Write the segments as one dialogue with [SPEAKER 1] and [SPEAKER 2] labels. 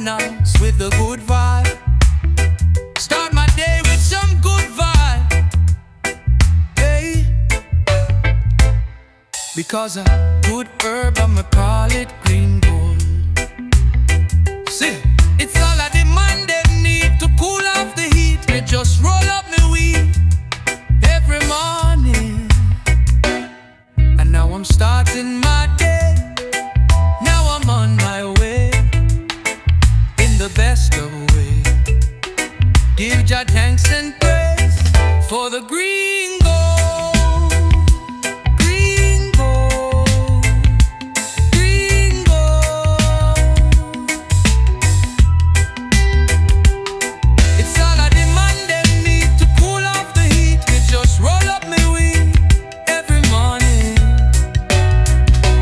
[SPEAKER 1] nice with a good vibe. Start my day with some good vibe. Hey, because a good herb, I'ma call it green gold. See, it's all I demand them need to cool off the heat. Me just roll up me weed every morning, and now I'm starting my day. Now I'm on my way in the best of ways. Give Jah thanks and praise for the green gold, green gold, green gold. It's all I demand them need to cool off the heat. We just roll up me weed every morning.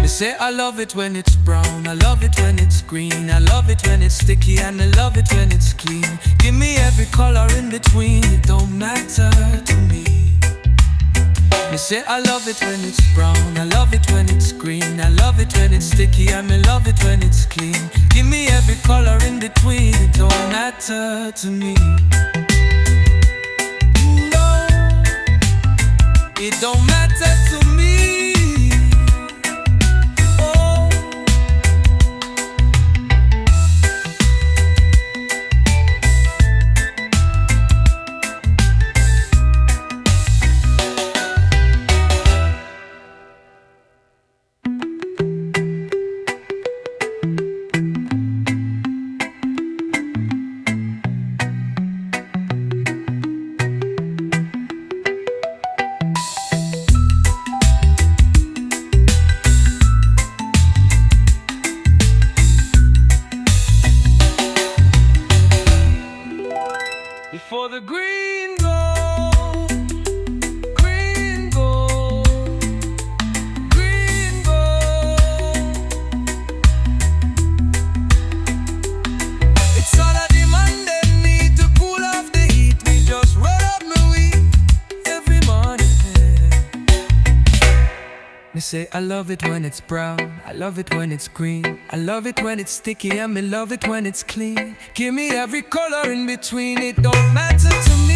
[SPEAKER 1] They say I love it when it's brown, I love it when it's green, I love it when it's sticky, and I love it when it's clean. Give me every color in between, it don't matter to me. They say I love it when it's brown, I love it when it's green, I love it when it's sticky, and I love it when it's clean. Give me every color in between, it don't matter to me. No, it don't matter to me. For the green gold, green gold, green gold. It's all I demand and need to cool off the heat. We just roll up my weed every morning. Me say I love it when it's brown, I love it when it's green, I love it when it's sticky, and me love it when it's clean. Give me every color in between, it don't matter to me.